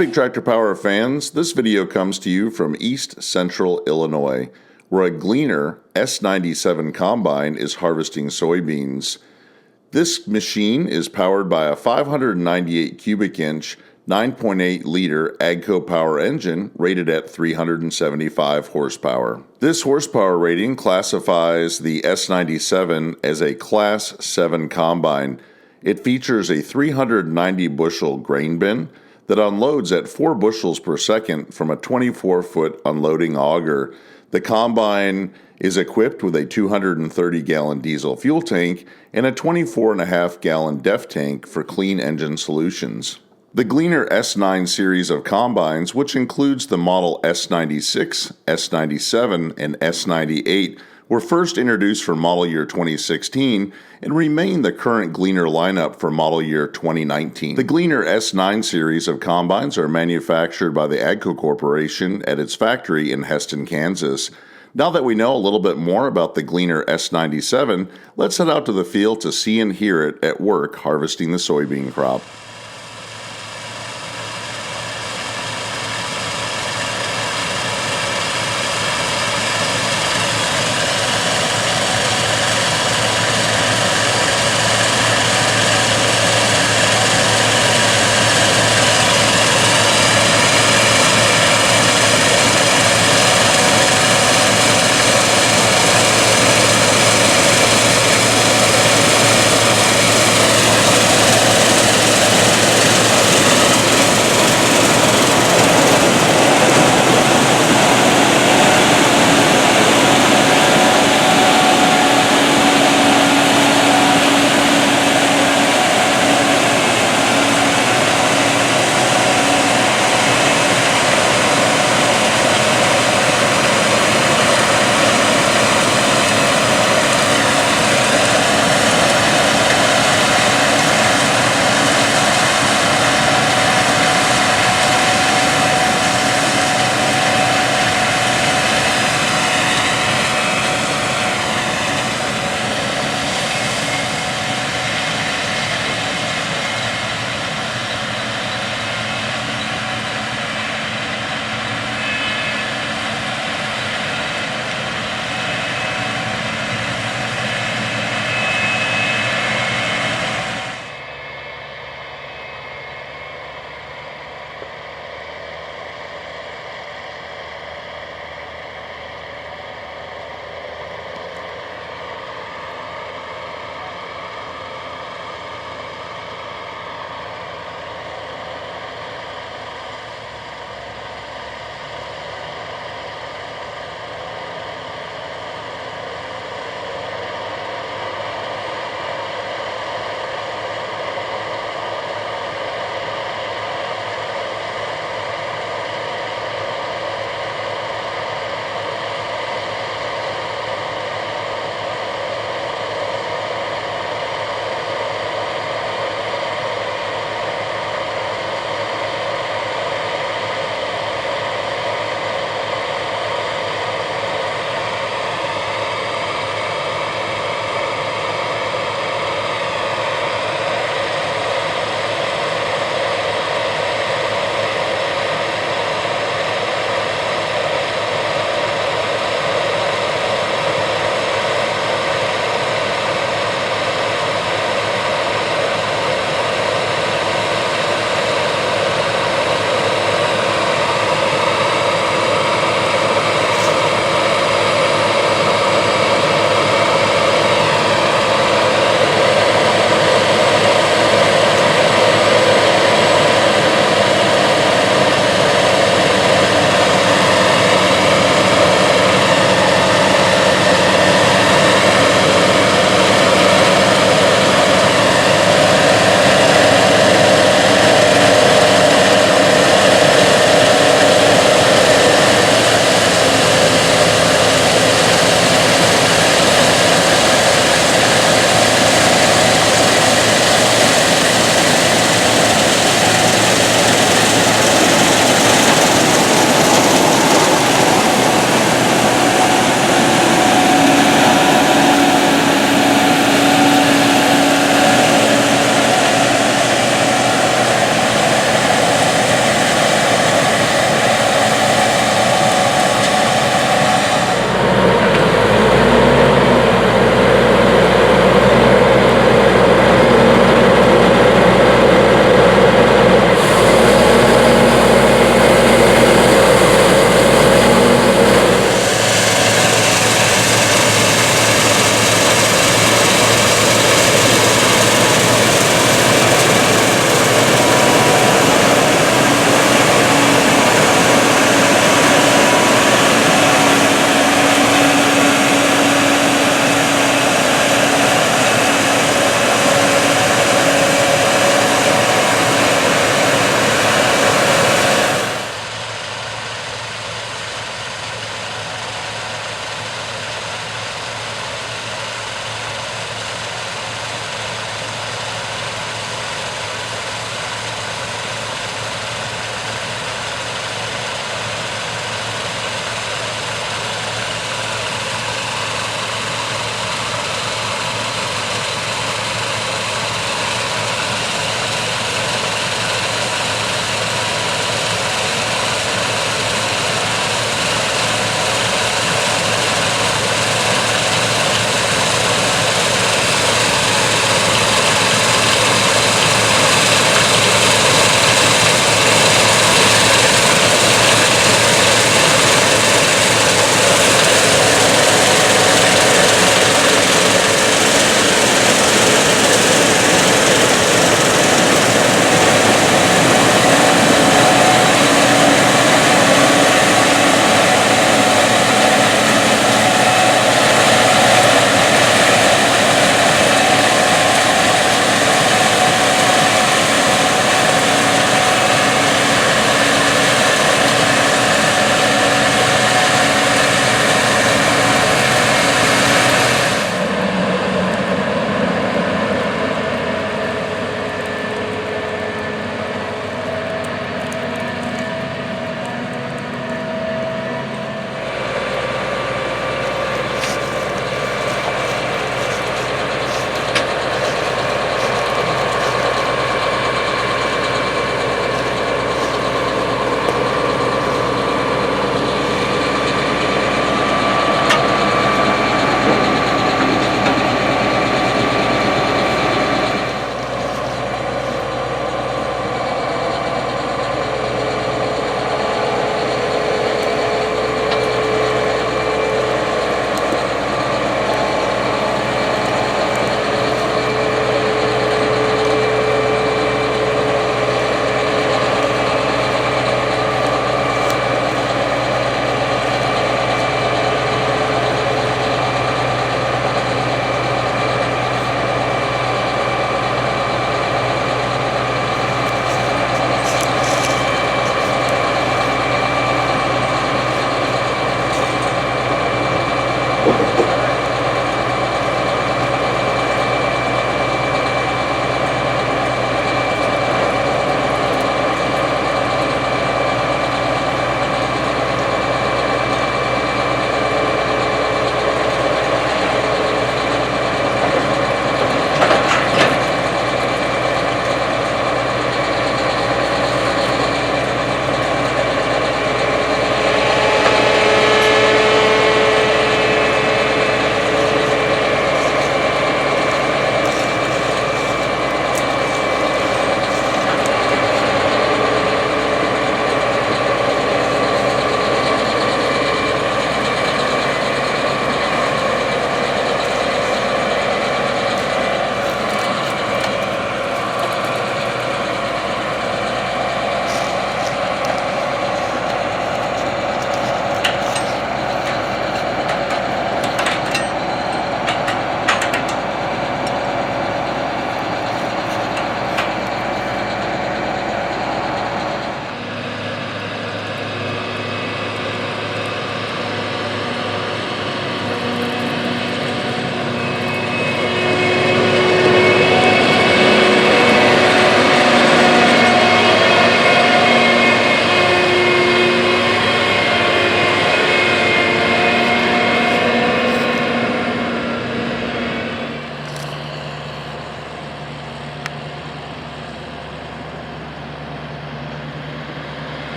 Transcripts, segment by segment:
Big Tractor Power fans, this video comes to you from East Central Illinois, where a Gleaner S97 combine is harvesting soybeans. This machine is powered by a 598 cubic inch, 9.8 liter AGCO power engine rated at 375 horsepower. This horsepower rating classifies the S97 as a Class 7 combine. It features a 390 bushel grain bin that unloads at 4 bushels per second from a 24-foot unloading auger. The combine is equipped with a 230-gallon diesel fuel tank and a 24.5-gallon DEF tank for clean engine solutions. The Gleaner S9 series of combines, which includes the model S96, S97, and S98, were first introduced for model year 2016 and remain the current Gleaner lineup for model year 2019. The Gleaner S9 series of combines are manufactured by the AGCO Corporation at its factory in Heston, Kansas. Now that we know a little bit more about the Gleaner S97, let's head out to the field to see and hear it at work harvesting the soybean crop.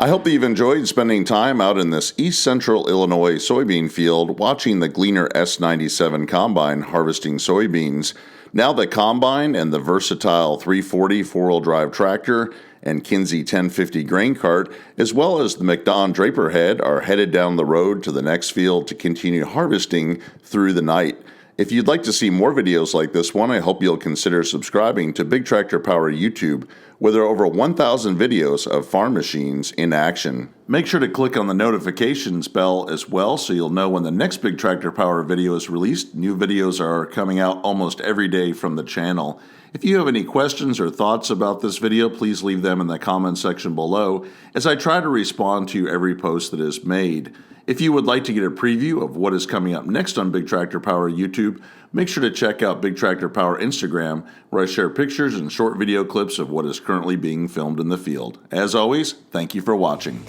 I hope that you've enjoyed spending time out in this East Central Illinois soybean field watching the Gleaner S97 combine harvesting soybeans. Now the combine and the versatile 340 four-wheel drive tractor and Kinsey 1050 grain cart, as well as the McDon Draper head, are headed down the road to the next field to continue harvesting through the night. If you'd like to see more videos like this one, I hope you'll consider subscribing to Big Tractor Power YouTube, where there are over 1,000 videos of farm machines in action. Make sure to click on the notifications bell as well so you'll know when the next Big Tractor Power video is released. New videos are coming out almost every day from the channel. If you have any questions or thoughts about this video, please leave them in the comment section below, as I try to respond to every post that is made. If you would like to get a preview of what is coming up next on Big Tractor Power YouTube, make sure to check out Big Tractor Power Instagram, where I share pictures and short video clips of what is currently being filmed in the field. As always, thank you for watching.